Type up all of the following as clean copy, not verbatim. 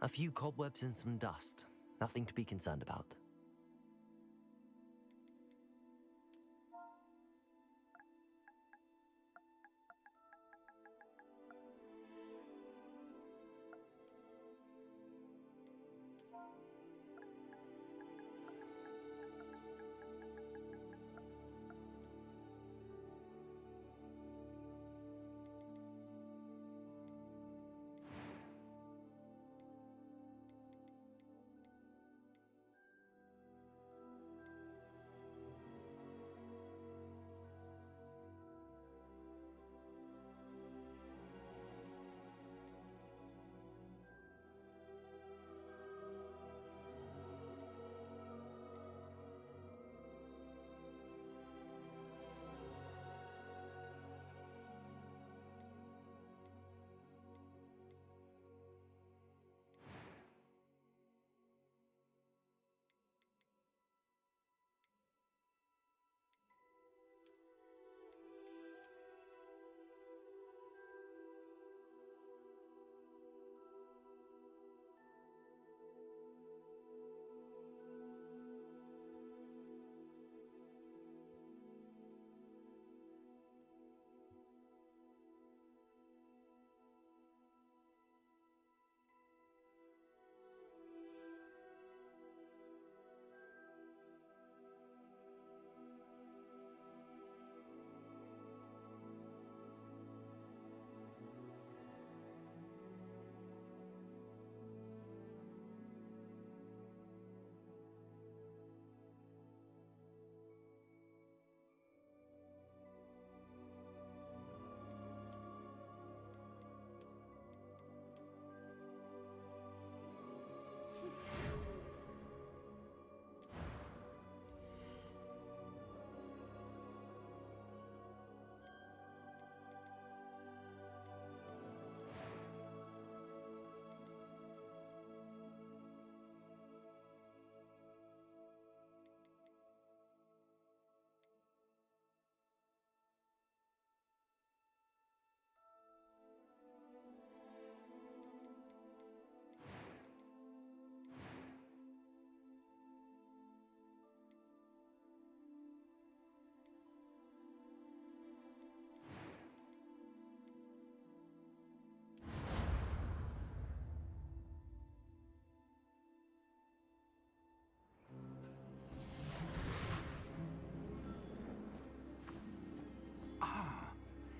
A few cobwebs and some dust. Nothing to be concerned about.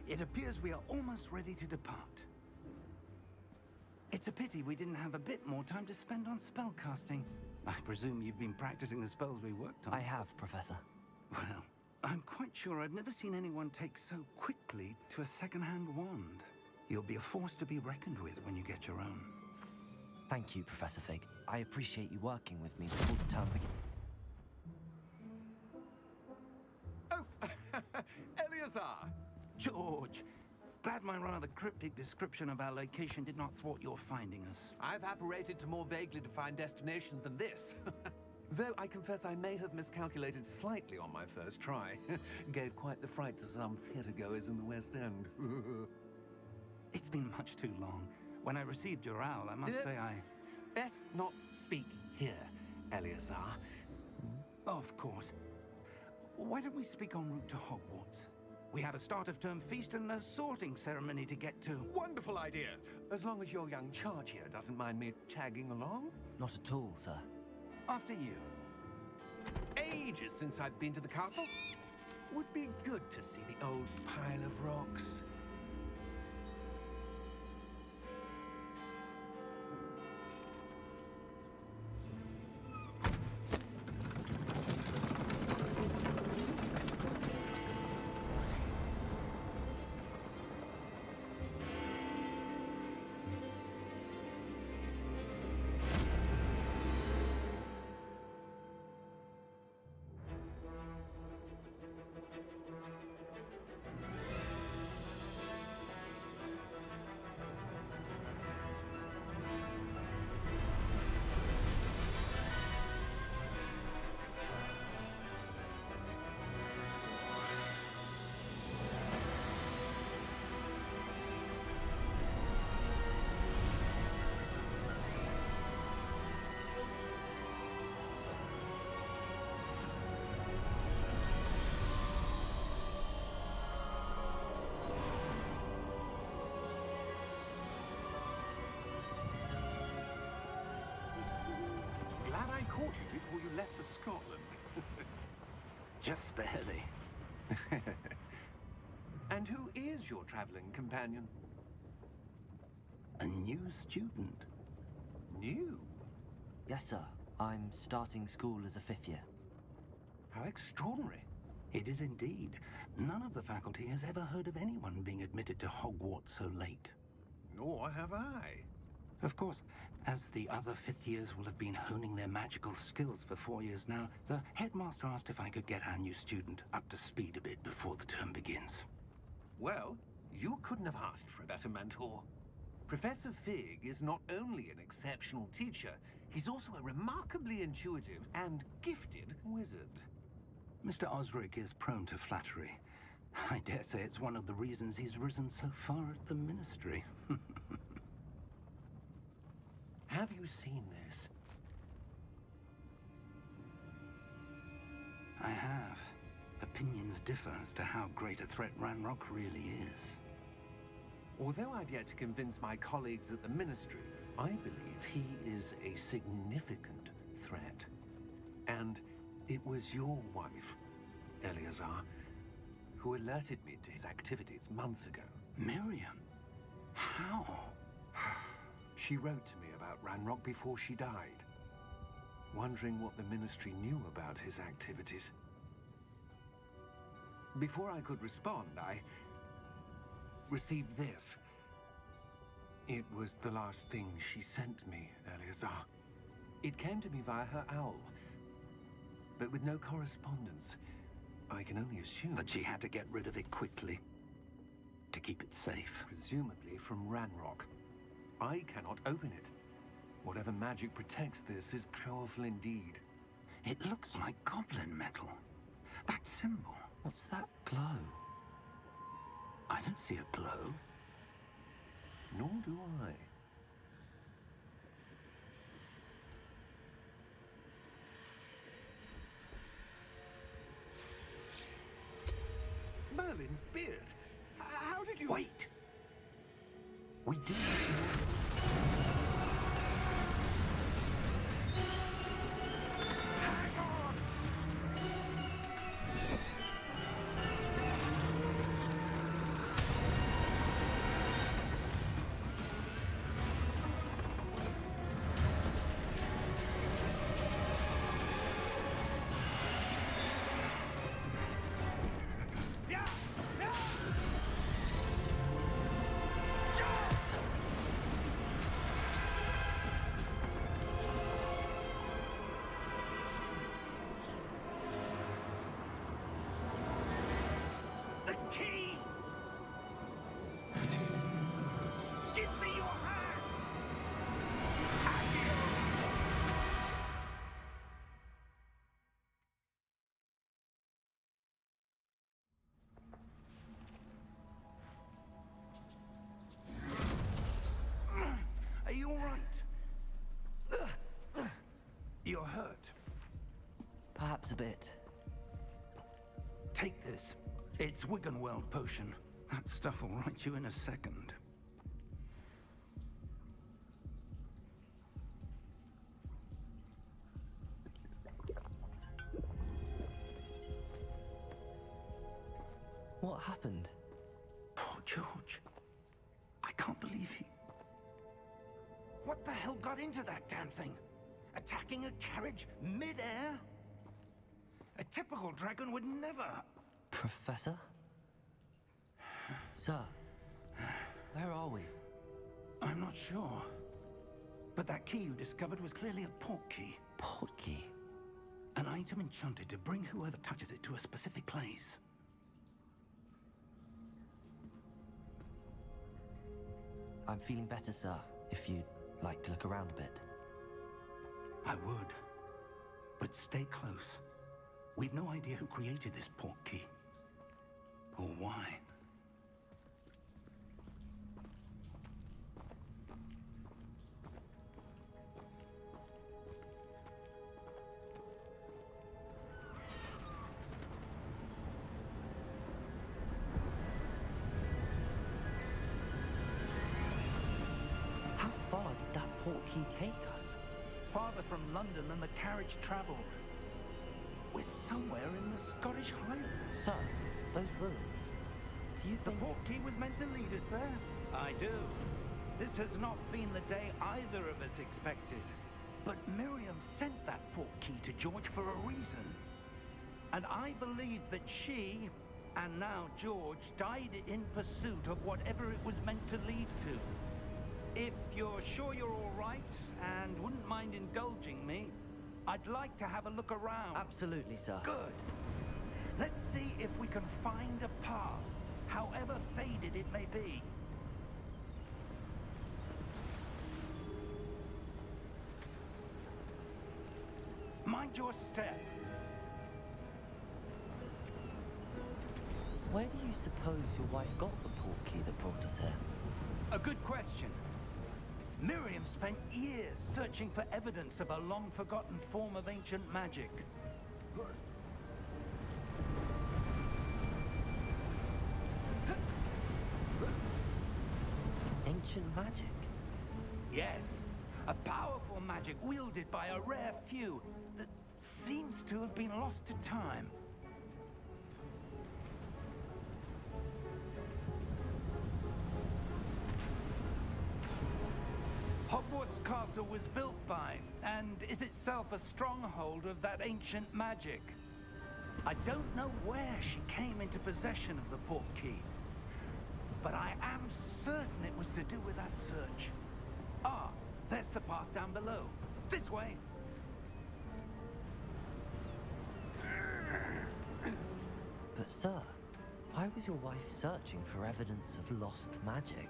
It appears we are almost ready to depart. It's a pity we didn't have a bit more time to spend on spellcasting. I presume you've been practicing the spells we worked on. I have, Professor. Well, I'm quite sure I've never seen anyone take so quickly to a second-hand wand. You'll be a force to be reckoned with when you get your own. Thank you, Professor Fig. I appreciate you working with me before the term begins. Oh, Eleazar! George, glad my rather cryptic description of our location did not thwart your finding us. I've apparated to more vaguely defined destinations than this. Though I confess I may have miscalculated slightly on my first try. Gave quite the fright to some theatre-goers in the West End. It's been much too long. When I received your owl, I must say I... Best not speak here, Eleazar. Of course. Why don't we speak en route to Hogwarts? We have a start-of-term feast and a sorting ceremony to get to. Wonderful idea! As long as your young charge here doesn't mind me tagging along. Not at all, sir. After you. Ages since I've been to the castle. Would be good to see the old pile of rocks. caught you before you left for Scotland. Just barely. And who is your traveling companion? A new student. New? Yes, sir. I'm starting school as a 5th year. How extraordinary. It is indeed. None of the faculty has ever heard of anyone being admitted to Hogwarts so late. Nor have I. Of course, as the other 5th years will have been honing their magical skills for 4 years now, the headmaster asked if I could get our new student up to speed a bit before the term begins. Well, you couldn't have asked for a better mentor. Professor Fig is not only an exceptional teacher, he's also a remarkably intuitive and gifted wizard. Mr. Osric is prone to flattery. I dare say it's one of the reasons he's risen so far at the Ministry. Have you seen this? I have. Opinions differ as to how great a threat Ranrock really is. Although I've yet to convince my colleagues at the Ministry, I believe he is a significant threat. And it was your wife, Eleazar, who alerted me to his activities months ago. Miriam? How? She wrote to me about Ranrock before she died, wondering what the Ministry knew about his activities. Before I could respond, I received this. It was the last thing she sent me, Eleazar. It came to me via her owl, but with no correspondence. I can only assume That she had to get rid of it quickly, to keep it safe. presumably from Ranrock. I cannot open it. Whatever magic protects this is powerful indeed. It looks like goblin metal. That symbol. What's that glow? I don't see a glow. Nor do I. Merlin's beard. How did you... Wait! We do the key! Give me your hand! Are you all right? You're hurt. Perhaps a bit. Take this. It's Wiggenweld potion. That stuff will right you in a second. What happened? Poor George. I can't believe he... What the hell got into that damn thing? Attacking a carriage mid-air? A typical dragon would never... Professor? Sir, where are we? I'm not sure. But that key you discovered was clearly a portkey. Portkey? An item enchanted to bring whoever touches it to a specific place. I'm feeling better, sir, if you'd like to look around a bit. I would. But stay close. We've no idea who created this portkey. Or why. How far did that portkey take us? farther from London than the carriage travelled. We're somewhere in the Scottish Highlands. Sir, those ruins. Do you The think... portkey was meant to lead us there? I do. This has not been the day either of us expected. But Miriam sent that portkey to George for a reason. And I believe that she, and now George, died in pursuit of whatever it was meant to lead to. If you're sure you're all right, and wouldn't mind indulging me, I'd like to have a look around. Absolutely, sir. Good. Let's see if we can find a path, however faded it may be. Mind your step. Where do you suppose your wife got the portkey that brought us here? A good question. Miriam spent years searching for evidence of a long-forgotten form of ancient magic. Ancient magic? Yes, a powerful magic wielded by a rare few that seems to have been lost to time. Hogwarts Castle was built by, and is itself a stronghold of that ancient magic. I don't know where she came into possession of the portkey, but I am certain it was to do with that search. Ah, there's the path down below. This way. But sir, why was your wife searching for evidence of lost magic?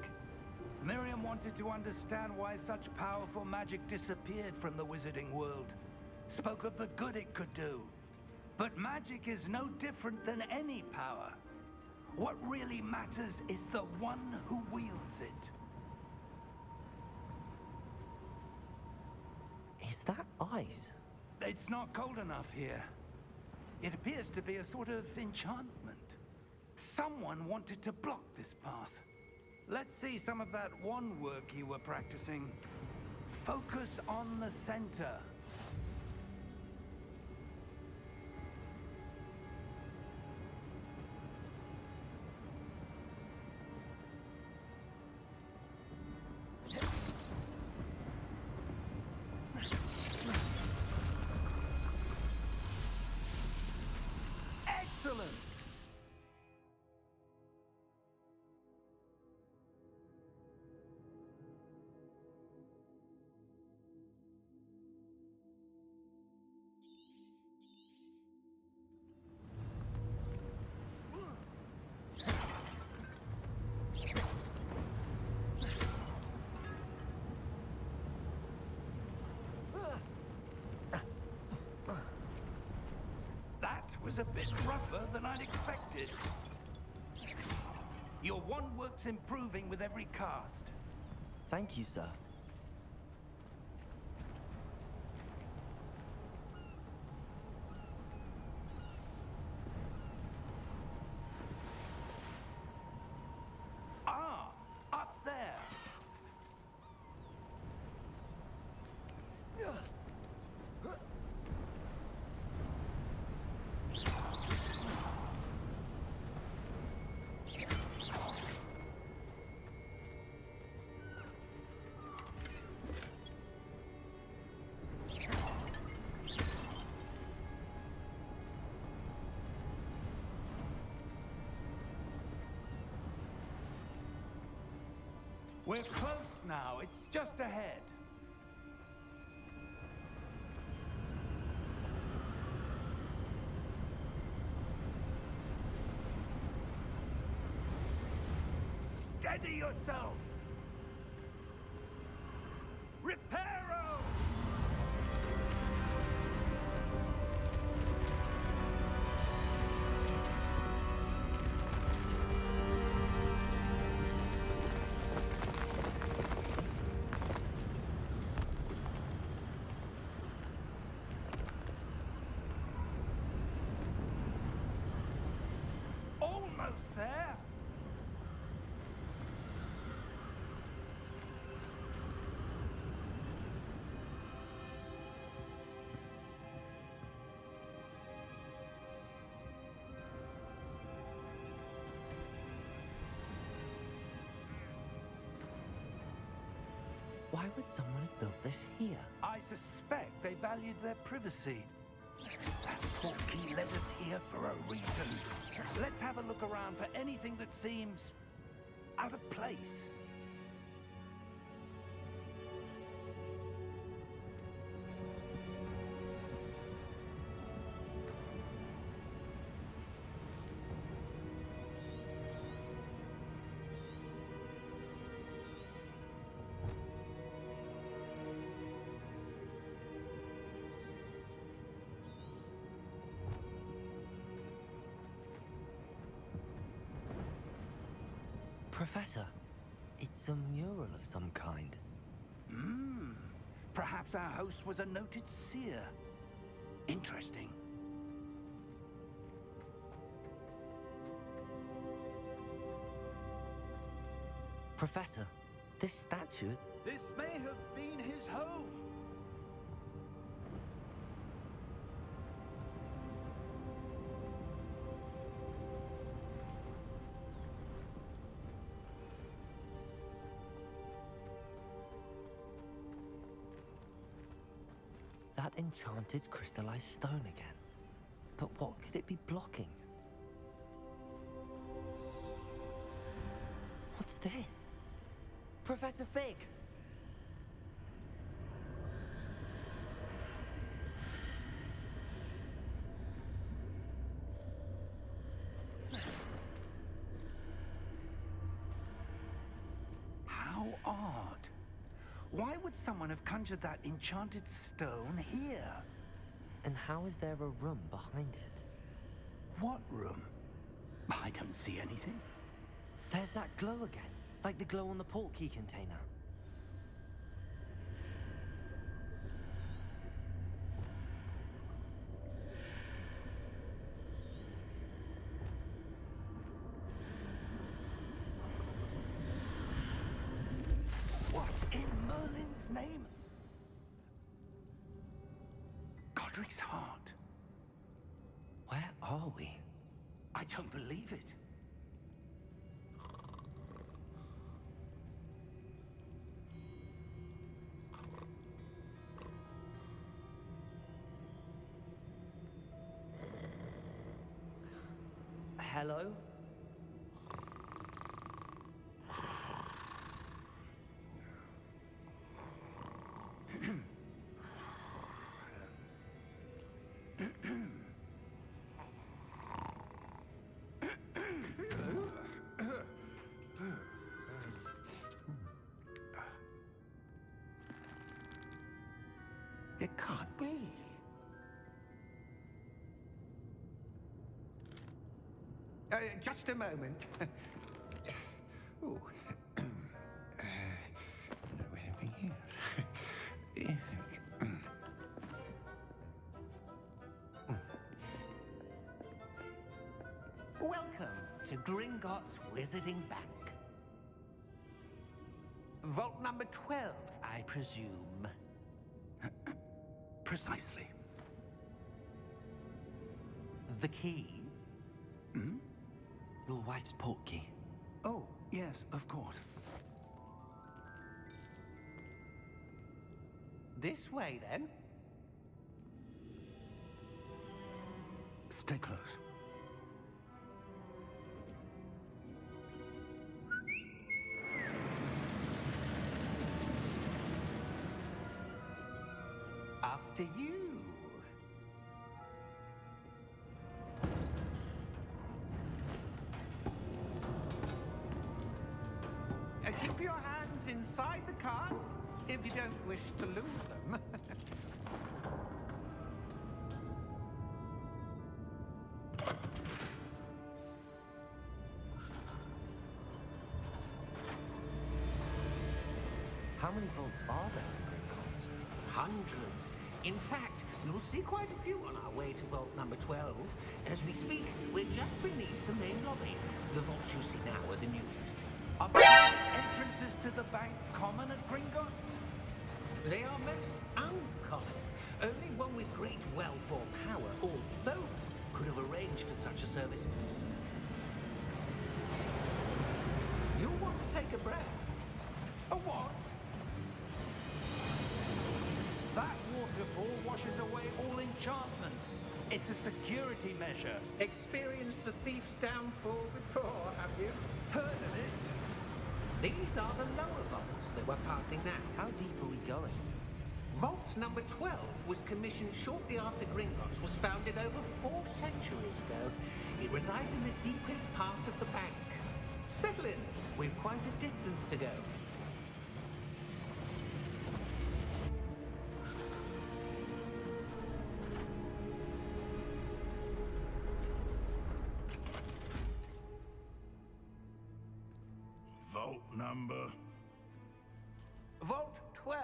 Miriam wanted to understand why such powerful magic disappeared from the wizarding world. Spoke of the good it could do. But magic is no different than any power. What really matters is the one who wields it. Is that ice? It's not cold enough here. It appears to be a sort of enchantment. Someone wanted to block this path. Let's see some of that wand work you were practicing. Focus on the center. Excellent! Was a bit rougher than I'd expected. Your wand work's improving with every cast. Thank you, sir. Ah, up there. We're close now. It's just ahead. Steady yourself! Reparo! Almost there. Why would someone have built this here? I suspect they valued their privacy. That portkey led us here for a reason. Let's have a look around for anything that seems out of place. Professor, it's a mural of some kind. Perhaps our host was a noted seer. Interesting. Professor, this statue... This may have been his home. That enchanted crystallized stone again. But what could it be blocking? What's this? Professor Fig! How odd. Why would someone have conjured that enchanted stone here? And how is there a room behind it? What room? I don't see anything. There's that glow again, like the glow on the portkey container. What in Merlin's name? Godric's heart. Where are we? I don't believe it. Hello? It can't be. Just a moment. Ooh. Here. Welcome to Gringotts Wizarding Bank. Vault number 12, I presume. Precisely. The key? Your wife's portkey. Oh, yes, of course. This way, then. Stay close. After you. Keep your hands inside the cart if you don't wish to lose them. How many vaults are there in Gringotts? Hundreds. In fact, you'll see quite a few on our way to vault number 12. As we speak, we're just beneath the main lobby. The vaults you see now are the newest. Are private entrances to the bank common at Gringotts? They are most uncommon. Only one with great wealth or power, or both, could have arranged for such a service. You'll want to take a breath. A what? before washes away all enchantments. It's a security measure. Experienced the thief's downfall before, have you? Heard of it? These are the lower vaults that we're passing now. How deep are we going? Vault number 12 was commissioned shortly after Gringotts was founded over 4 centuries ago. It resides in the deepest part of the bank. Settle in. We've quite a distance to go. Vault number? Vault 12.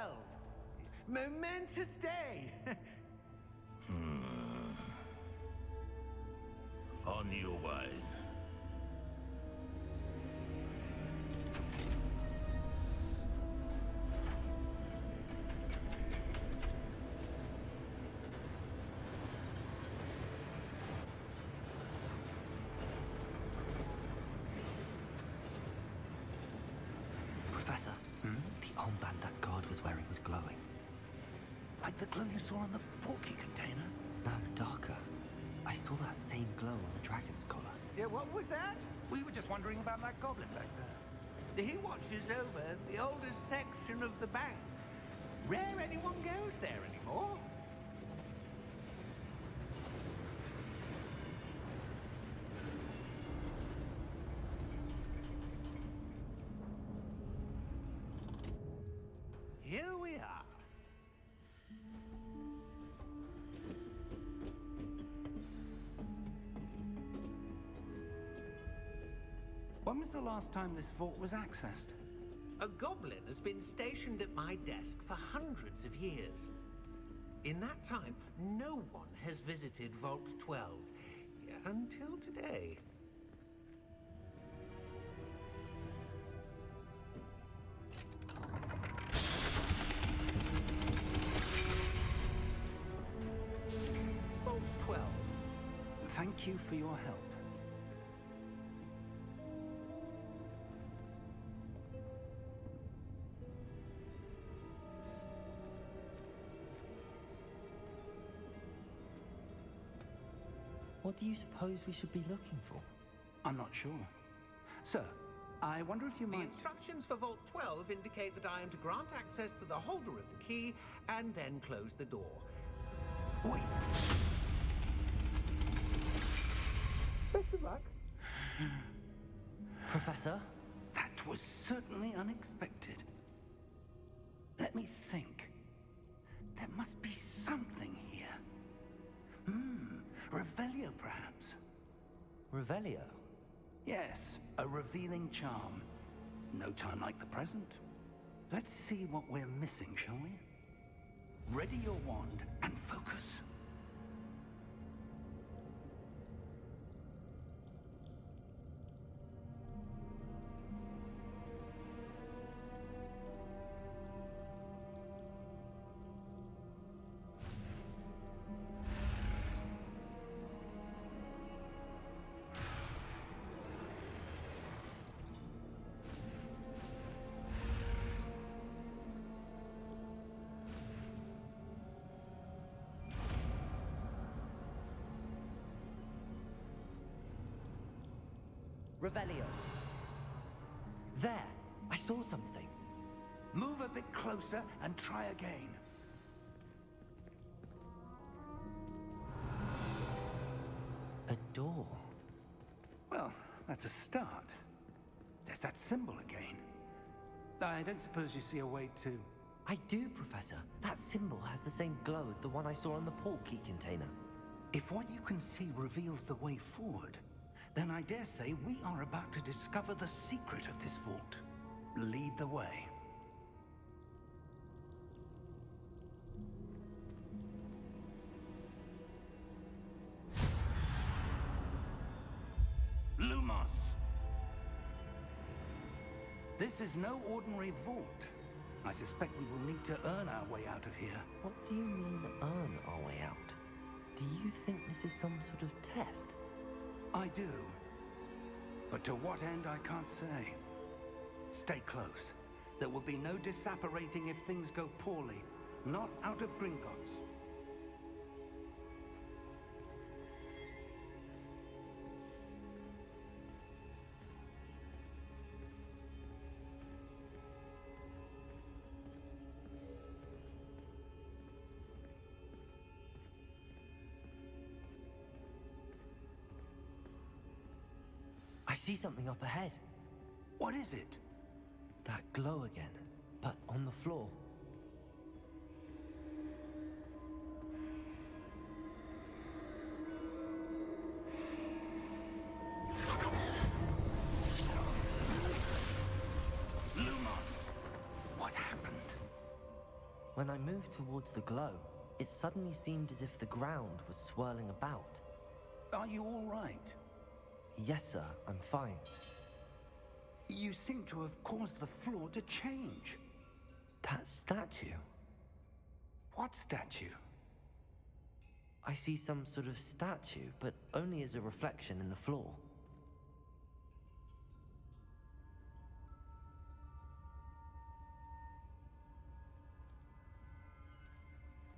Momentous day. On your way. Professor, the armband that guard was wearing was glowing. Like the glow you saw on the porky container? No, darker. I saw that same glow on the dragon's collar. Yeah, what was that? We were just wondering about that goblin back there. He watches over the oldest section of the bank. Rare anyone goes there anymore. Here we are. When was the last time this vault was accessed? A goblin has been stationed at my desk for hundreds of years. In that time, no one has visited Vault 12 until today. Vault 12. Thank you for your help. What do you suppose we should be looking for? I'm not sure. Sir, I wonder if you The might... instructions for Vault 12 indicate that I am to grant access to the holder of the key and then close the door. Wait! Best of luck. Professor? That was certainly unexpected. Let me think. There must be something here. Revelio, perhaps? Revelio? Yes, a revealing charm. No time like the present. Let's see what we're missing, shall we? Ready your wand and focus. Revelio. There! I saw something. Move a bit closer and try again. A door. Well, that's a start. There's that symbol again. I don't suppose you see a way to... I do, Professor. That symbol has the same glow as the one I saw on the port key container. If what you can see reveals the way forward, then I dare say we are about to discover the secret of this vault. Lead the way. Lumos! This is no ordinary vault. I suspect we will need to earn our way out of here. What do you mean, earn our way out? Do you think this is some sort of test? I do. But to what end, I can't say. Stay close. There will be no disapparating if things go poorly. Not out of Gringotts. I see something up ahead. What is it? That glow again, but on the floor. What happened? When I moved towards the glow, it suddenly seemed as if the ground was swirling about. Are you all right? Yes, sir, I'm fine. You seem to have caused the floor to change. That statue? What statue? I see some sort of statue, but only as a reflection in the floor.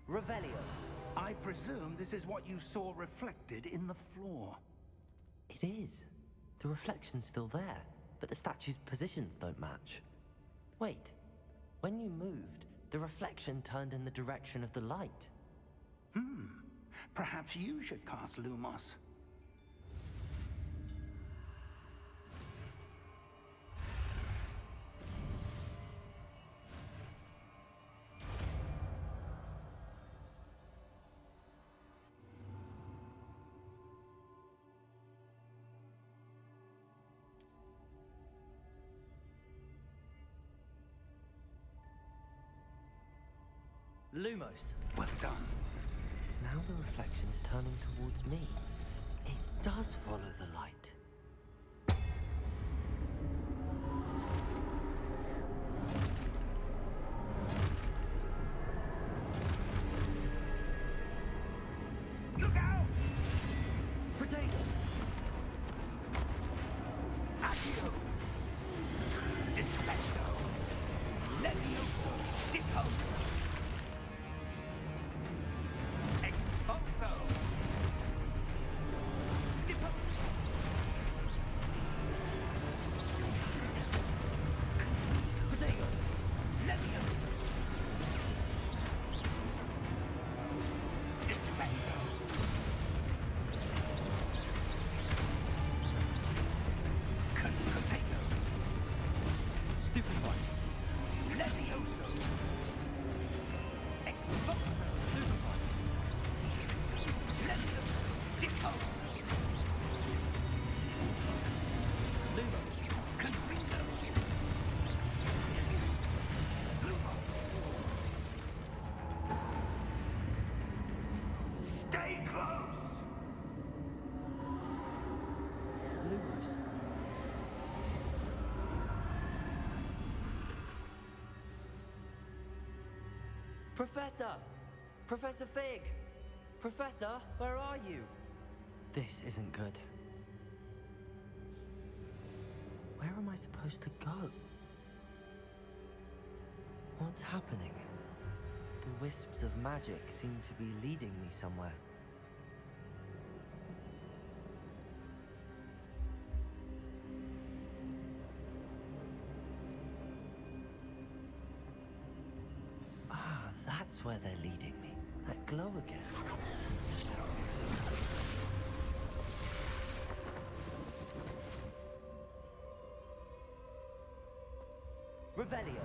Revelio. I presume this is what you saw reflected in the floor. It is. The reflection's still there, but the statue's positions don't match. Wait, when you moved, the reflection turned in the direction of the light. Perhaps you should cast Lumos. Lumos. Well done. Now the reflection is turning towards me. It does follow the light. Look out! Potato! Accio! Descendo! Levioso! Deposo! Expulso! Deposo! Potato! Levioso! Descendo! Potato! Stupid one. Levioso! Expulso! Stupid one. Levioso! Deposo! Lumos. Confringo! Lumos! Stay close! Lumos. Professor! Professor Fig! Professor, where are you? This isn't good. Where am I supposed to go? What's happening? The wisps of magic seem to be leading me somewhere. Ah, that's where they're leading me. That glow again. Revelio.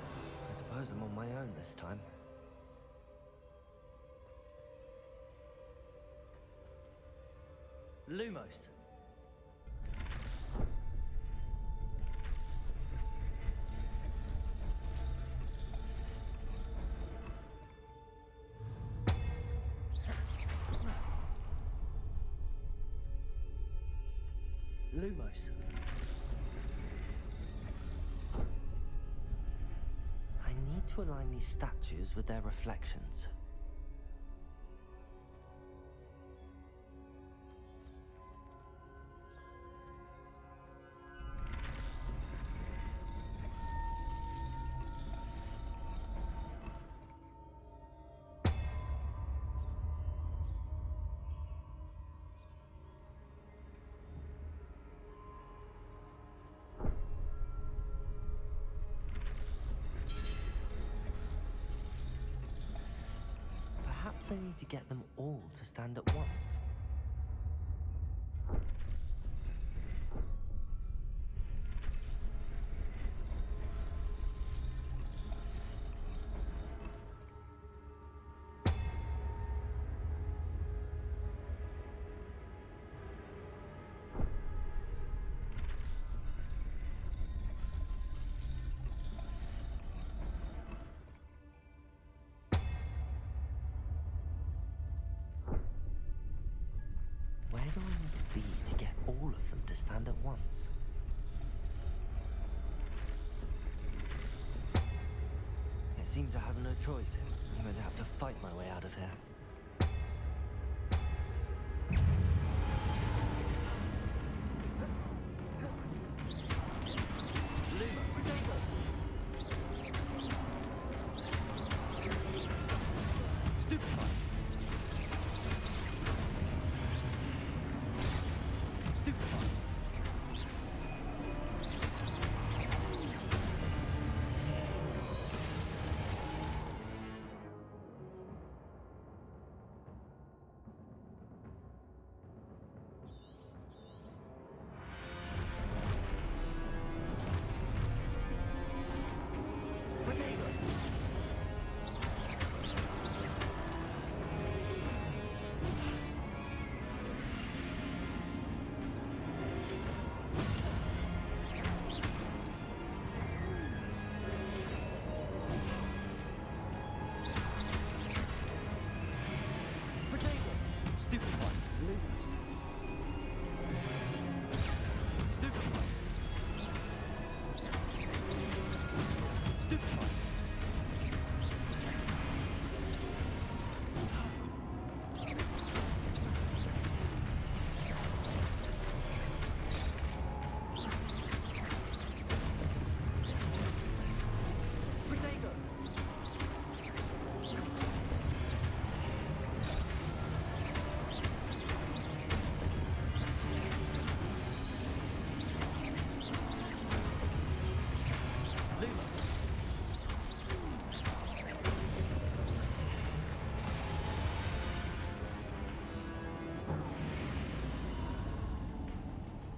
I suppose I'm on my own this time. Lumos. Lumos. I need to align these statues with their reflections. Perhaps I need to get them all to stand at once. do I need to be to get all of them to stand at once? It seems I have no choice. I'm going to have to fight my way out of here.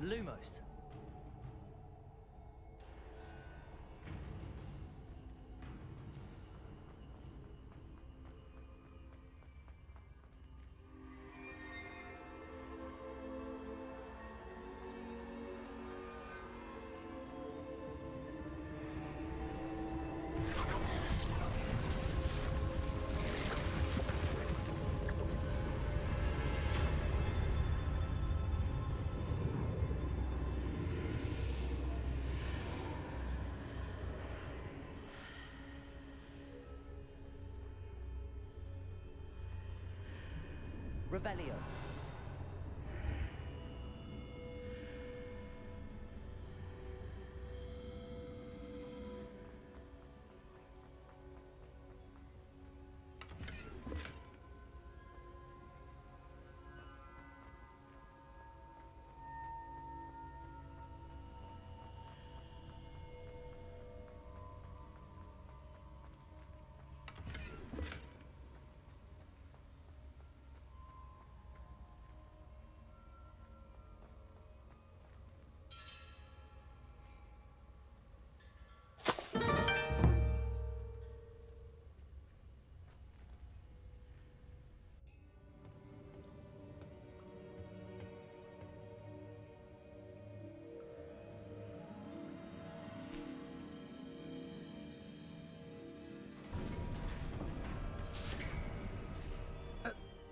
Lumos. Revelio.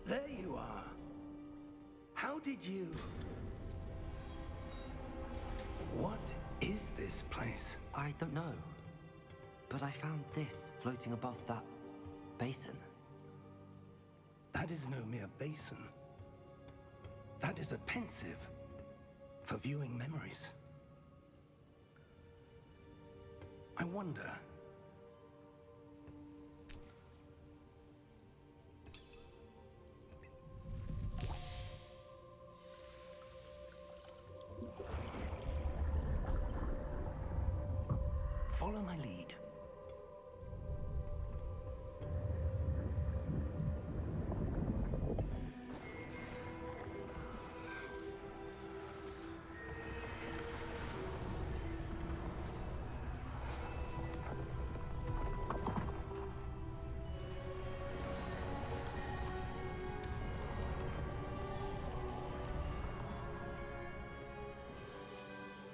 There you are. How did you... What is this place? I don't know. But I found this floating above that basin. That is no mere basin. That is a pensive for viewing memories. I wonder... Follow my lead.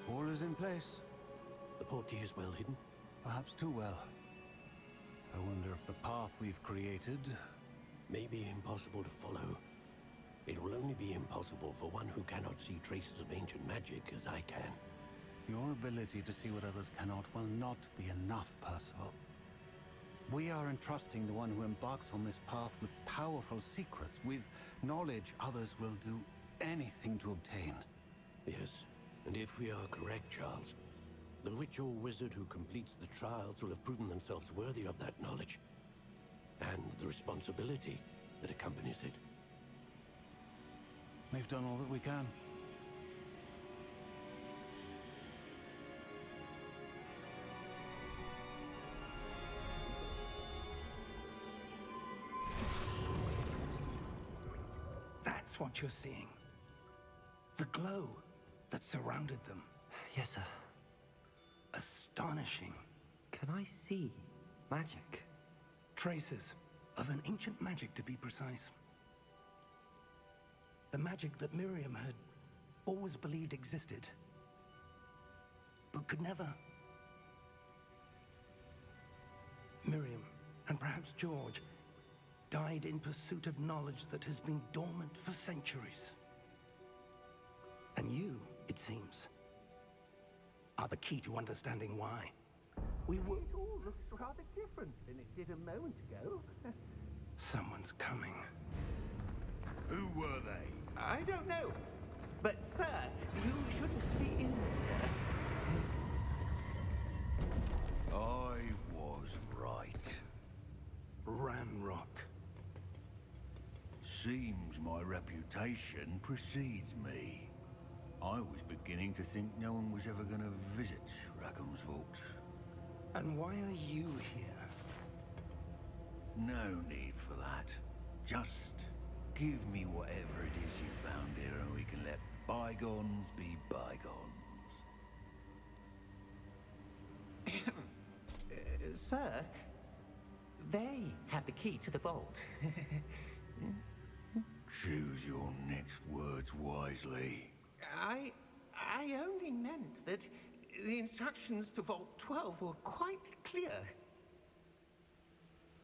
All is in place. The portkey is well hidden. Perhaps too well. I wonder if the path we've created... May be impossible to follow. It will only be impossible for one who cannot see traces of ancient magic as I can. Your ability to see what others cannot will not be enough, Percival. We are entrusting the one who embarks on this path with powerful secrets, with knowledge others will do anything to obtain. Yes, and if we are correct, Charles, the witch or wizard who completes the trials will have proven themselves worthy of that knowledge, and the responsibility that accompanies it. We've done all that we can. That's what you're seeing. The glow that surrounded them. Yes, sir. Astonishing. Can I see magic? Traces of an ancient magic, to be precise. The magic that Miriam had always believed existed, but could never. Miriam, and perhaps George, died in pursuit of knowledge that has been dormant for centuries. And you, it seems, are the key to understanding why. We were... It all looks rather different than it did a moment ago. Someone's coming. Who were they? I don't know. But, sir, you shouldn't be in there. I was right. Ranrock. Seems my reputation precedes me. I was beginning to think no one was ever going to visit Rackham's vault. And why are you here? No need for that. Just give me whatever it is you found here and we can let bygones be bygones. Sir, they have the key to the vault. Choose your next words wisely. I only meant that the instructions to Vault 12 were quite clear.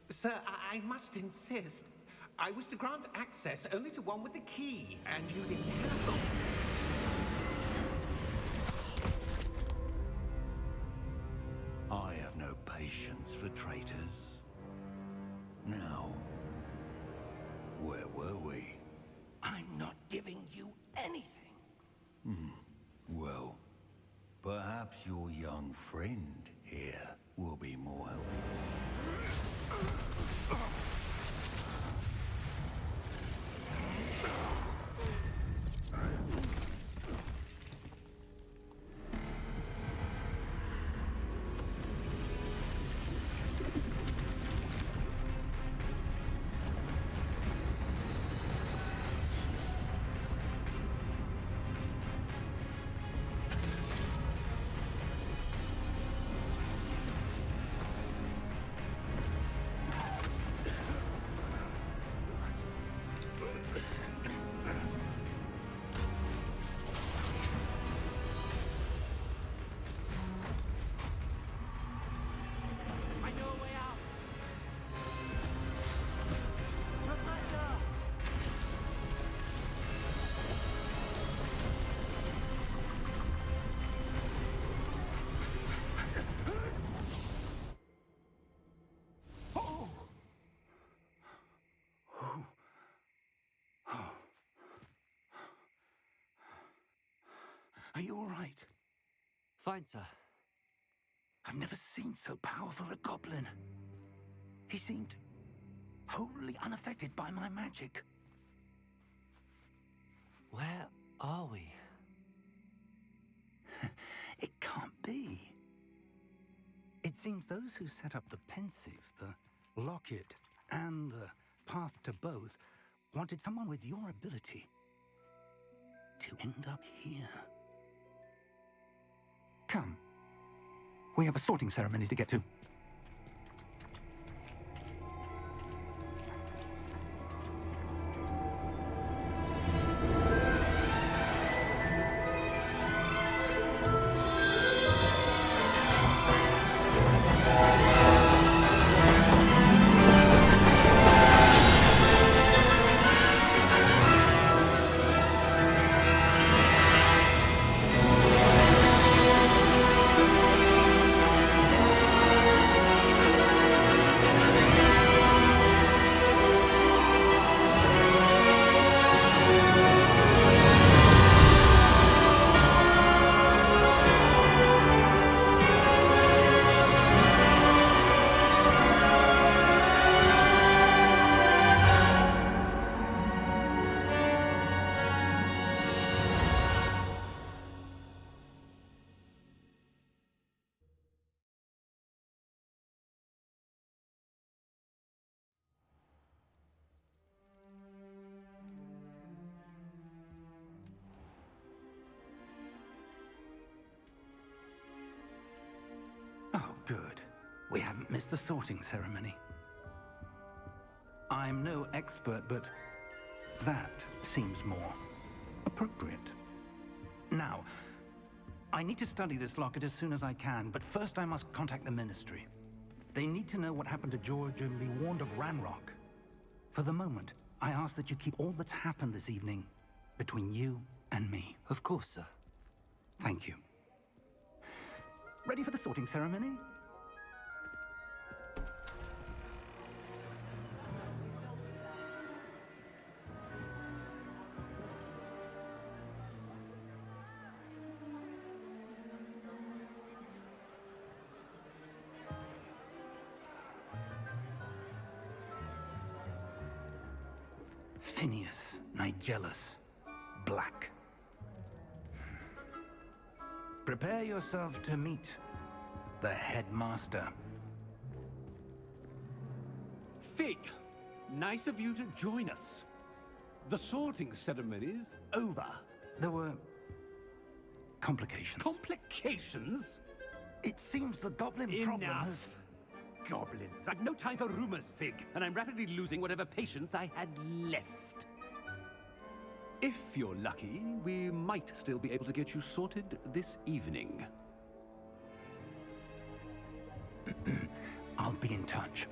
Sir, I must insist. I was to grant access only to one with the key, and you didn't have them. I have no patience for traitors. Now, where were we? I'm not giving you anything. Well, perhaps your young friend here will be more helpful. Are you all right? Fine, sir. I've never seen so powerful a goblin. He seemed wholly unaffected by my magic. Where are we? It can't be. It seems those who set up the pensive, the locket, and the path to both wanted someone with your ability to end up here. Come. We have a sorting ceremony to get to. Good. We haven't missed the sorting ceremony. I'm no expert, but that seems more appropriate. Now, I need to study this locket as soon as I can, but first I must contact the Ministry. They need to know what happened to George and be warned of Ranrock. For the moment, I ask that you keep all that's happened this evening between you and me. Of course, sir. Thank you. Ready for the sorting ceremony? Phineas, Nigellus, Black. Prepare yourself to meet the headmaster. Fig, nice of you to join us. The sorting ceremony's over. There were complications. Complications? It seems the goblin problem has... Enough. Goblins. I've no time for rumors, Fig, and I'm rapidly losing whatever patience I had left. If you're lucky, we might still be able to get you sorted this evening. I'll be in touch.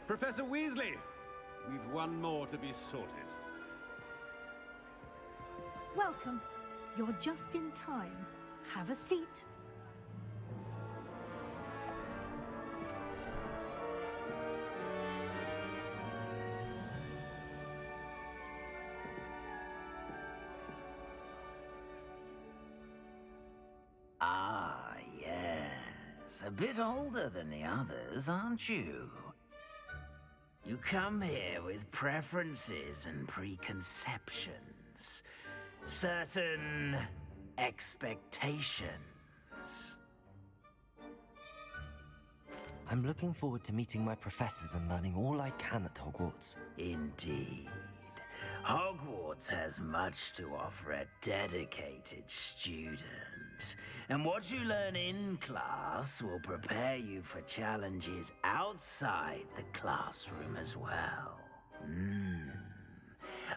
Professor Weasley, we've one more to be sorted. Welcome. You're just in time. Have a seat. Ah, yes. A bit older than the others, aren't you? You come here with preferences and preconceptions. Certain expectations. I'm looking forward to meeting my professors and learning all I can at Hogwarts. Indeed. Hogwarts has much to offer a dedicated student. And what you learn in class will prepare you for challenges outside the classroom as well.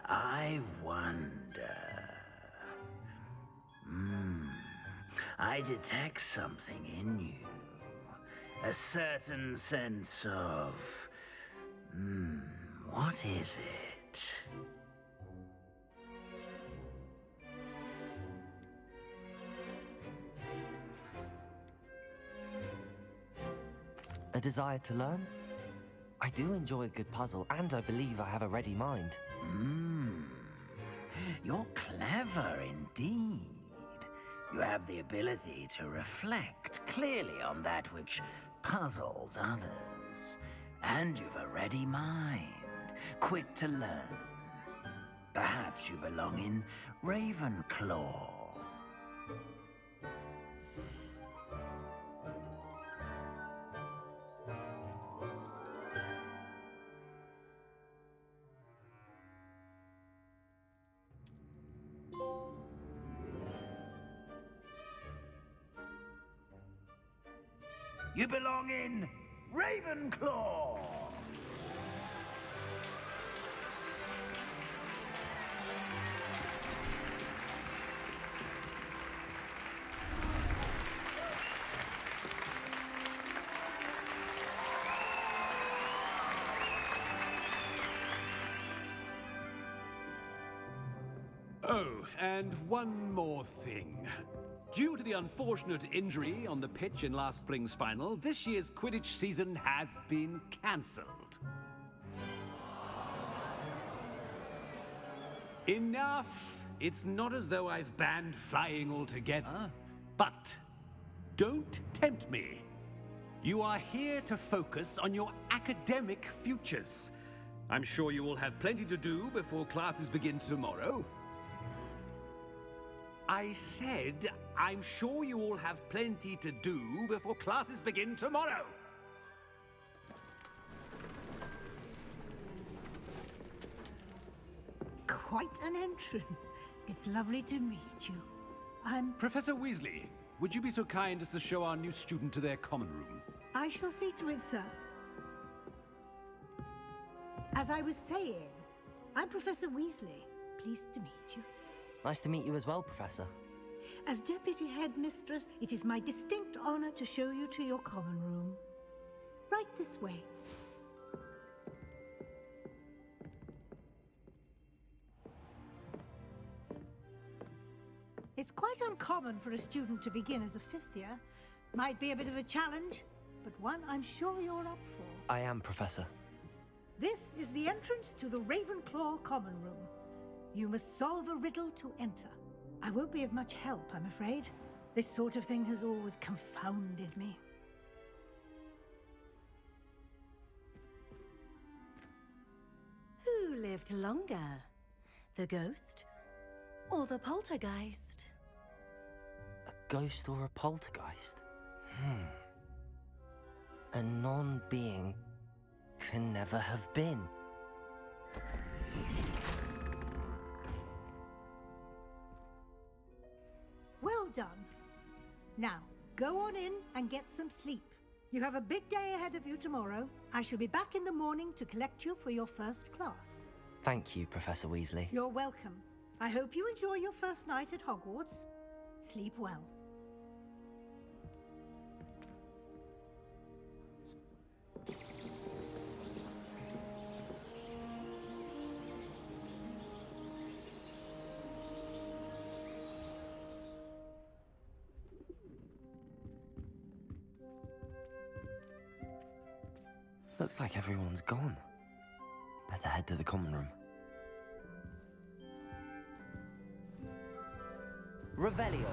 I wonder... I detect something in you. A certain sense of... what is it? A desire to learn? I do enjoy a good puzzle, and I believe I have a ready mind. You're clever indeed. You have the ability to reflect clearly on that which puzzles others. And you've a ready mind, quick to learn. Perhaps you belong in Ravenclaw. You belong in Ravenclaw! Oh, and one more thing. Due to the unfortunate injury on the pitch in last spring's final, this year's Quidditch season has been cancelled. Enough! It's not as though I've banned flying altogether, but don't tempt me. You are here to focus on your academic futures. I'm sure you will have plenty to do before classes begin tomorrow. I said I'm sure you all have plenty to do before classes begin tomorrow. Quite an entrance. It's lovely to meet you. I'm... Professor Weasley, would you be so kind as to show our new student to their common room? I shall see to it, sir. As I was saying, I'm Professor Weasley. Pleased to meet you. Nice to meet you as well, Professor. As Deputy Headmistress, it is my distinct honor to show you to your common room. Right this way. It's quite uncommon for a student to begin as a fifth year. Might be a bit of a challenge, but one I'm sure you're up for. I am, Professor. This is the entrance to the Ravenclaw common room. You must solve a riddle to enter. I won't be of much help, I'm afraid. This sort of thing has always confounded me. Who lived longer? The ghost or the poltergeist? A ghost or a poltergeist? A non-being can never have been. Well done. Now, go on in and get some sleep. You have a big day ahead of you tomorrow. I shall be back in the morning to collect you for your first class. Thank you, Professor Weasley. You're welcome. I hope you enjoy your first night at Hogwarts. Sleep well. Looks like everyone's gone. Better head to the common room. Revelio.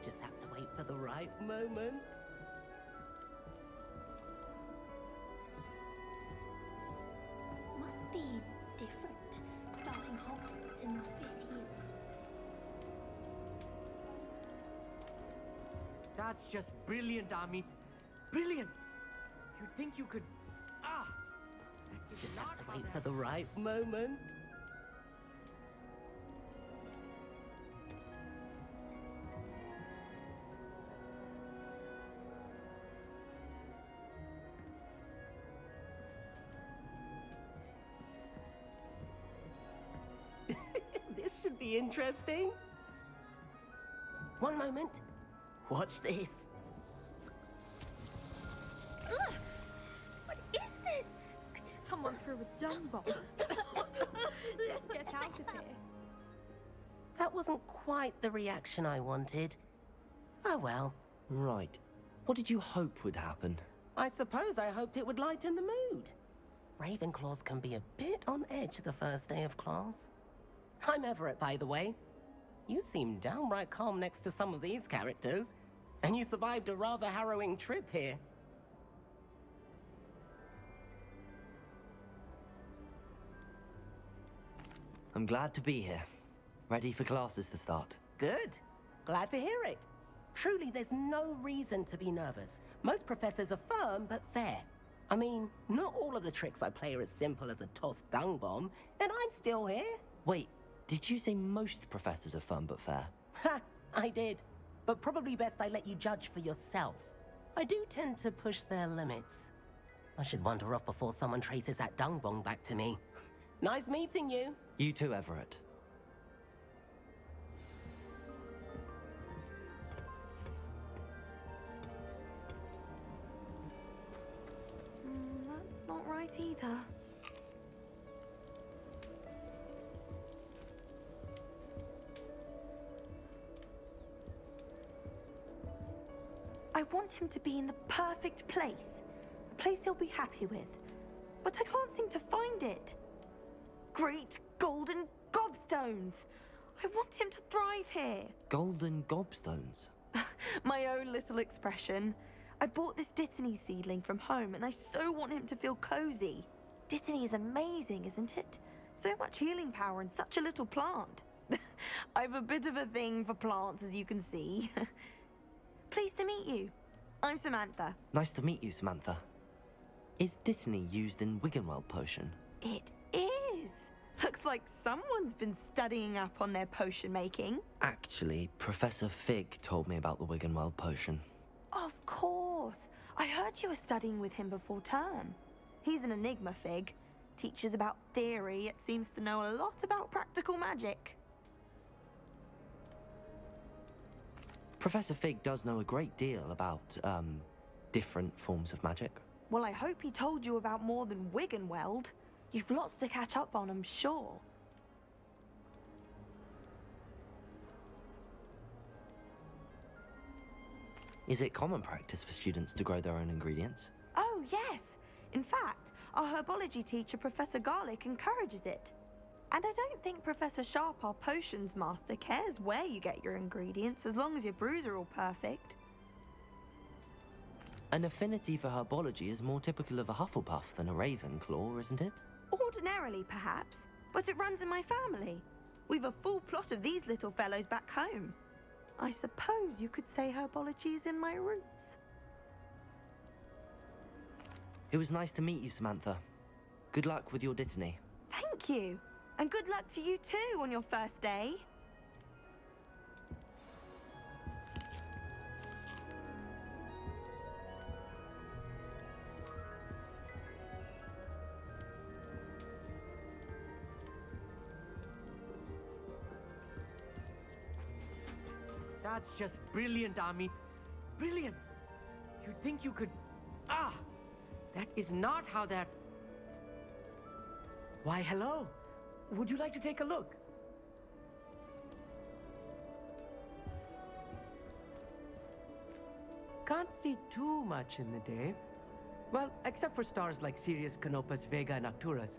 Just have to wait for the right moment. Must be different, starting Hogwarts in your 5th year. That's just brilliant, Amit. Brilliant! You'd think you could... You just have to wait for the right moment. This should be interesting. One moment. Watch this. Ugh! What is this? Someone threw a dung bomb. Let's get out of here. That wasn't quite the reaction I wanted. Oh well. Right. What did you hope would happen? I suppose I hoped it would lighten the mood. Ravenclaws can be a bit on edge the first day of class. I'm Everett, by the way. You seem downright calm next to some of these characters, and you survived a rather harrowing trip here. I'm glad to be here. Ready for classes to start. Good. Glad to hear it. Truly, there's no reason to be nervous. Most professors are firm but fair. I mean, not all of the tricks I play are as simple as a tossed dung bomb, and I'm still here. Wait, did you say most professors are fun but fair? Ha! I did. But probably best I let you judge for yourself. I do tend to push their limits. I should wander off before someone traces that dung bomb back to me. Nice meeting you. You too, Everett. That's not right either. I want him to be in the perfect place. A place he'll be happy with. But I can't seem to find it. Great golden gobstones! I want him to thrive here. Golden gobstones? My own little expression. I bought this Dittany seedling from home and I so want him to feel cozy. Dittany is amazing, isn't it? So much healing power in such a little plant. I've a bit of a thing for plants, as you can see. Pleased to meet you. I'm Samantha. Nice to meet you, Samantha. Is Dittany used in Wiggenweld potion? It is. Looks like someone's been studying up on their potion making. Actually, Professor Fig told me about the Wiggenweld potion. Of course. I heard you were studying with him before term. He's an enigma, Fig. Teaches about theory, yet seems to know a lot about practical magic. Professor Fig does know a great deal about, different forms of magic. Well, I hope he told you about more than Wiggenweld. You've lots to catch up on, I'm sure. Is it common practice for students to grow their own ingredients? Oh, yes. In fact, our herbology teacher, Professor Garlick, encourages it. And I don't think Professor Sharp, our potions master, cares where you get your ingredients, as long as your brews are all perfect. An affinity for herbology is more typical of a Hufflepuff than a Ravenclaw, isn't it? Ordinarily, perhaps, but it runs in my family. We've a full plot of these little fellows back home. I suppose you could say herbology is in my roots. It was nice to meet you, Samantha. Good luck with your Dittany. Thank you. And good luck to you too on your first day. That's just brilliant, Amit. Brilliant. You'd think you could... Ah! That is not how that... Why, hello. Would you like to take a look? Can't see too much in the day. Well, except for stars like Sirius, Canopus, Vega, and Arcturus.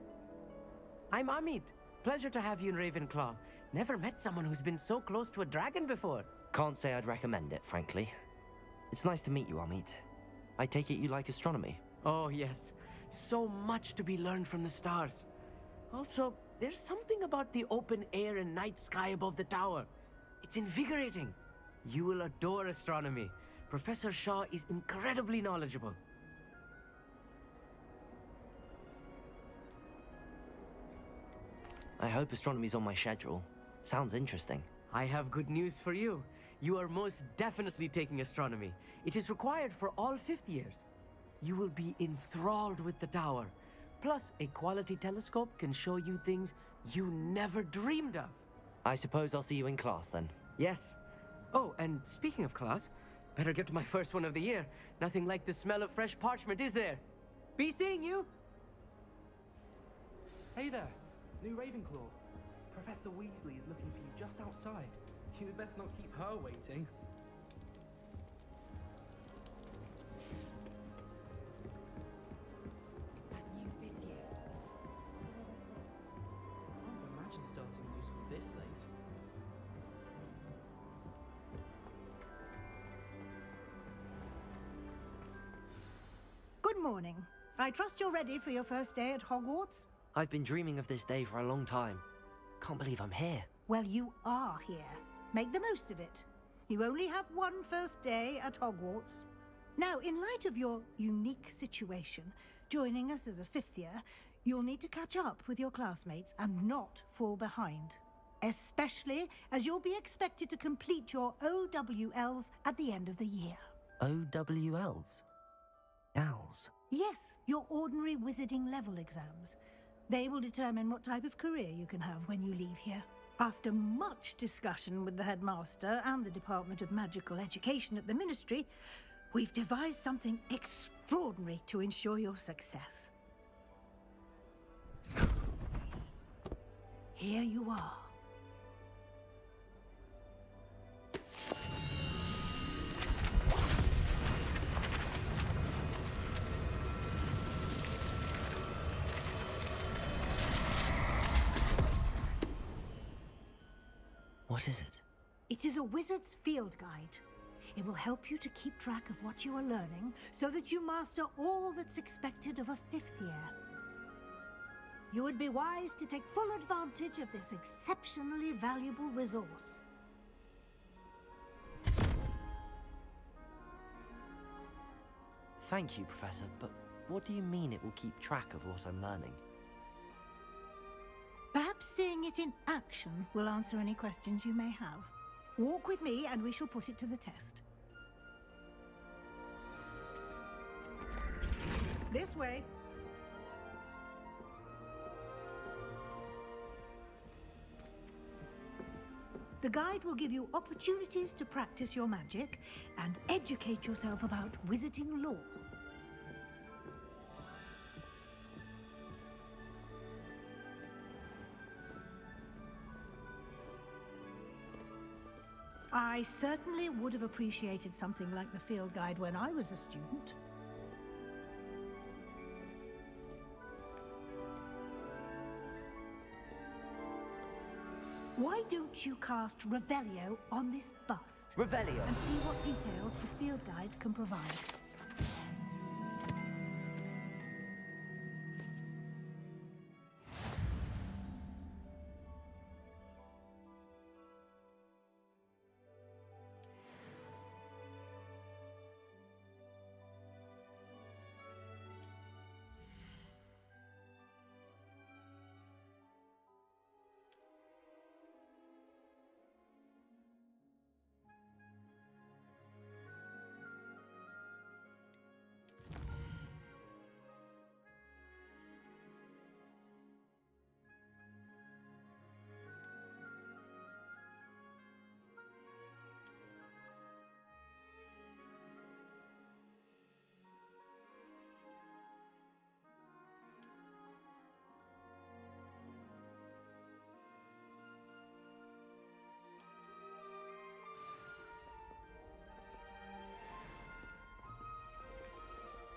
I'm Amit. Pleasure to have you in Ravenclaw. Never met someone who's been so close to a dragon before. Can't say I'd recommend it, frankly. It's nice to meet you, Amit. I take it you like astronomy? Oh, yes. So much to be learned from the stars. Also, there's something about the open air and night sky above the tower. It's invigorating. You will adore astronomy. Professor Shaw is incredibly knowledgeable. I hope astronomy's on my schedule. Sounds interesting. I have good news for you. You are most definitely taking astronomy. It is required for all 5th years. You will be enthralled with the tower. Plus, a quality telescope can show you things you never dreamed of. I suppose I'll see you in class then. Yes. Oh, and speaking of class, better get to my first one of the year. Nothing like the smell of fresh parchment, is there? Be seeing you! Hey there, new Ravenclaw. Professor Weasley is looking for you just outside. You'd best not keep her waiting. It's that new fifth year. I can't imagine starting new school this late. Good morning. I trust you're ready for your first day at Hogwarts? I've been dreaming of this day for a long time. Can't believe I'm here. Well, you are here. Make the most of it. You only have one first day at Hogwarts. Now, in light of your unique situation, joining us as a fifth year, you'll need to catch up with your classmates and not fall behind. Especially as you'll be expected to complete your OWLs at the end of the year. OWLs? Owls? Yes, your ordinary wizarding level exams. They will determine what type of career you can have when you leave here. After much discussion with the headmaster and the Department of Magical Education at the Ministry, we've devised something extraordinary to ensure your success. Here you are. What is it? It is a wizard's field guide. It will help you to keep track of what you are learning so that you master all that's expected of a fifth year. You would be wise to take full advantage of this exceptionally valuable resource. Thank you, Professor, but what do you mean it will keep track of what I'm learning? Perhaps seeing it in action will answer any questions you may have. Walk with me and we shall put it to the test. This way. The guide will give you opportunities to practice your magic and educate yourself about wizarding lore. I certainly would have appreciated something like the field guide when I was a student. Why don't you cast Revelio on this bust? Revelio! And see what details the field guide can provide.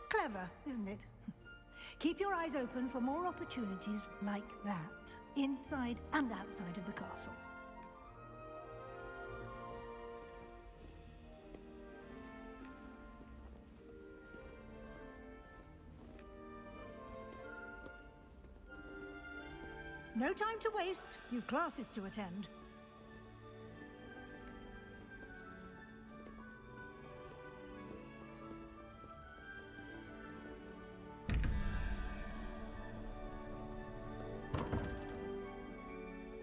Clever, isn't it? Keep your eyes open for more opportunities like that, inside and outside of the castle. No time to waste. You've classes to attend.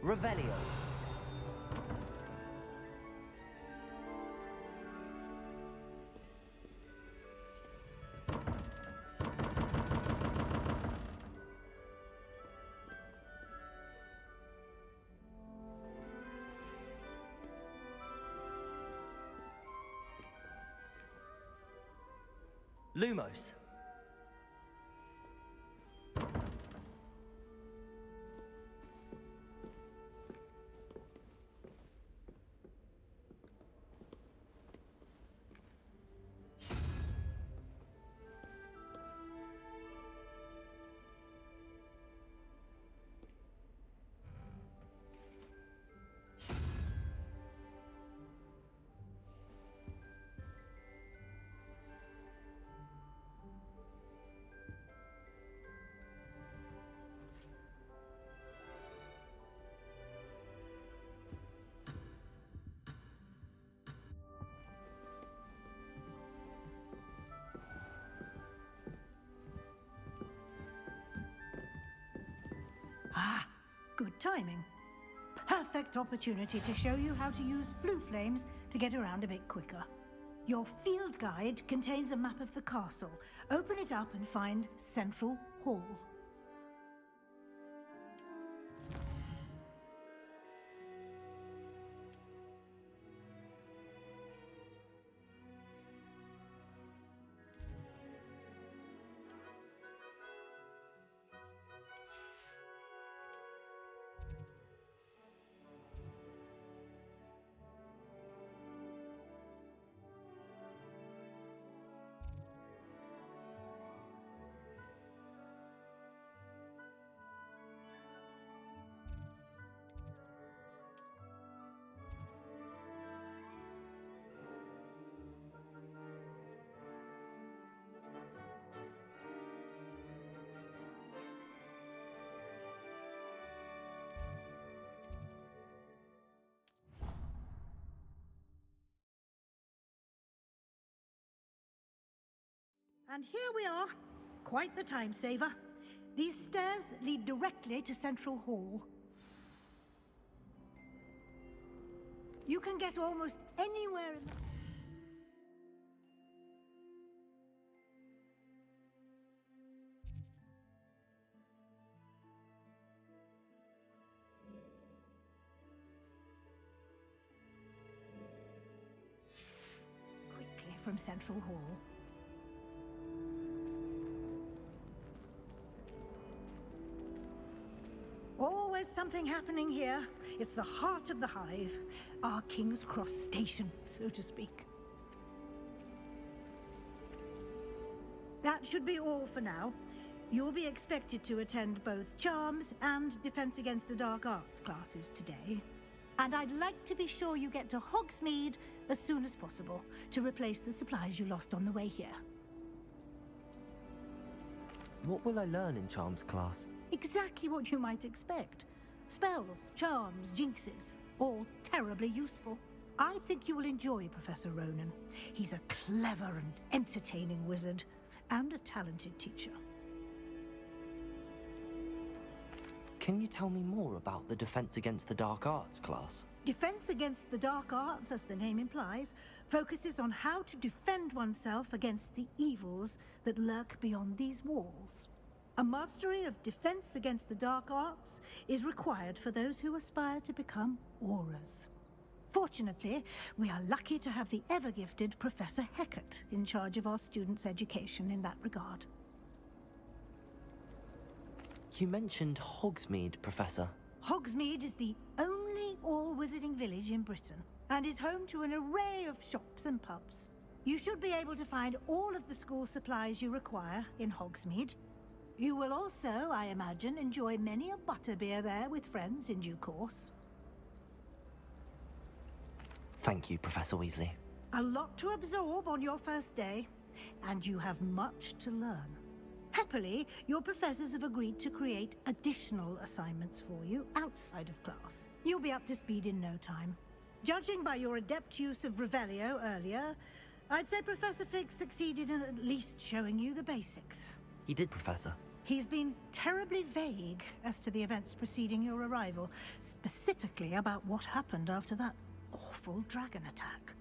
Revelio. Lumos. Good timing. Perfect opportunity to show you how to use flue flames to get around a bit quicker. Your field guide contains a map of the castle. Open it up and find Central Hall. And here we are. Quite the time saver. These stairs lead directly to Central Hall. You can get almost anywhere in the... quickly from Central Hall. Always something happening here. It's the heart of the hive. Our King's Cross station, so to speak. That should be all for now. You'll be expected to attend both Charms and Defense Against the Dark Arts classes today. And I'd like to be sure you get to Hogsmeade as soon as possible to replace the supplies you lost on the way here. What will I learn in Charms class? Exactly what you might expect. Spells, charms, jinxes, all terribly useful. I think you will enjoy Professor Ronan. He's a clever and entertaining wizard, and a talented teacher. Can you tell me more about the Defense Against the Dark Arts class? Defense Against the Dark Arts, as the name implies, focuses on how to defend oneself against the evils that lurk beyond these walls. A mastery of Defense Against the Dark Arts is required for those who aspire to become Aurors. Fortunately, we are lucky to have the ever-gifted Professor Hecat in charge of our students' education in that regard. You mentioned Hogsmeade, Professor. Hogsmeade is the only all-wizarding village in Britain, and is home to an array of shops and pubs. You should be able to find all of the school supplies you require in Hogsmeade. You will also, I imagine, enjoy many a butterbeer there with friends in due course. Thank you, Professor Weasley. A lot to absorb on your first day, and you have much to learn. Happily, your professors have agreed to create additional assignments for you outside of class. You'll be up to speed in no time. Judging by your adept use of Revelio earlier, I'd say Professor Fig succeeded in at least showing you the basics. He did, Professor. He's been terribly vague as to the events preceding your arrival, specifically about what happened after that awful dragon attack.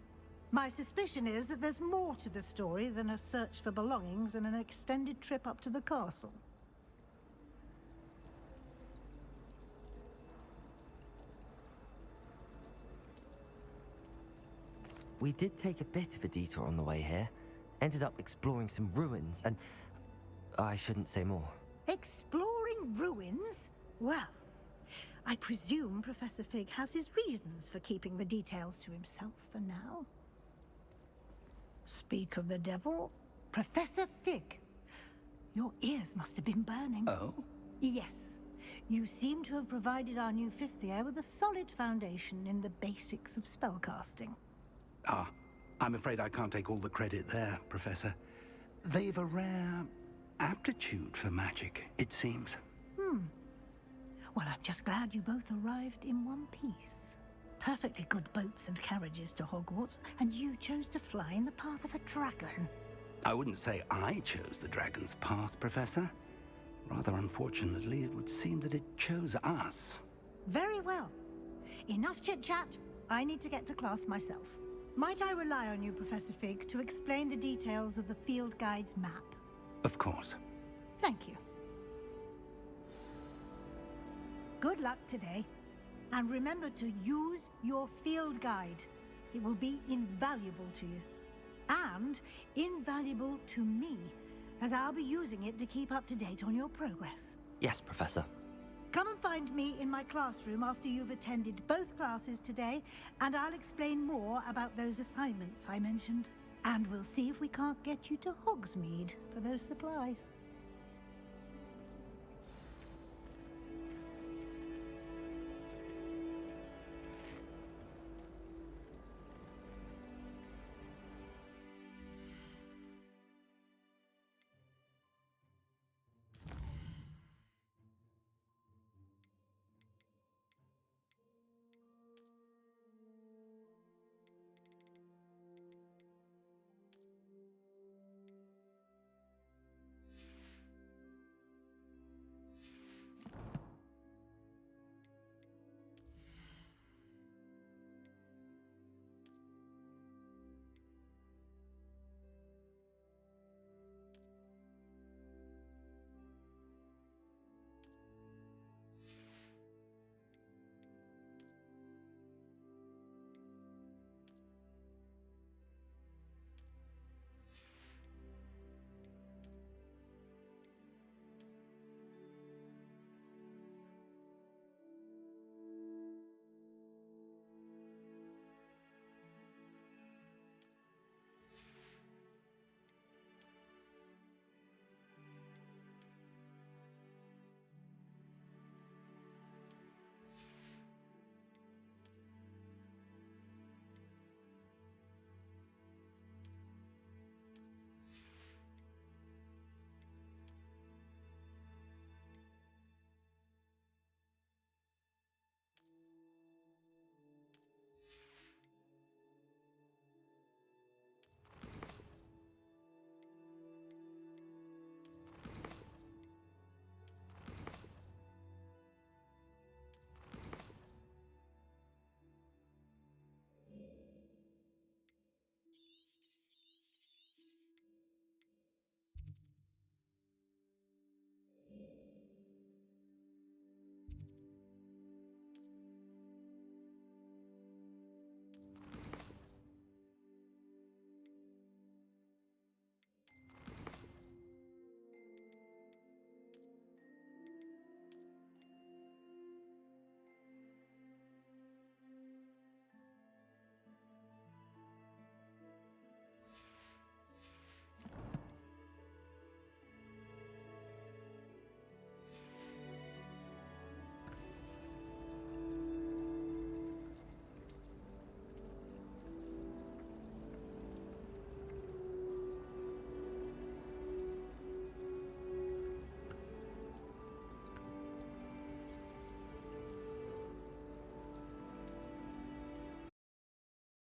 My suspicion is that there's more to the story than a search for belongings and an extended trip up to the castle. We did take a bit of a detour on the way here. Ended up exploring some ruins and... I shouldn't say more. Exploring ruins? Well, I presume Professor Fig has his reasons for keeping the details to himself for now. Speak of the devil, Professor Fig. Your ears must have been burning. Oh? Yes. You seem to have provided our new fifth year with a solid foundation in the basics of spellcasting. Ah, I'm afraid I can't take all the credit there, Professor. They've a rare aptitude for magic, it seems. Well, I'm just glad you both arrived in one piece. Perfectly good boats and carriages to Hogwarts, and you chose to fly in the path of a dragon. I wouldn't say I chose the dragon's path, Professor. Rather unfortunately, it would seem that it chose us. Very well. Enough chit-chat. I need to get to class myself. Might I rely on you, Professor Fig, to explain the details of the field guide's map? Of course. Thank you. Good luck today. And remember to use your field guide. It will be invaluable to you. And invaluable to me, as I'll be using it to keep up to date on your progress. Yes, Professor. Come and find me in my classroom after you've attended both classes today, and I'll explain more about those assignments I mentioned. And we'll see if we can't get you to Hogsmeade for those supplies.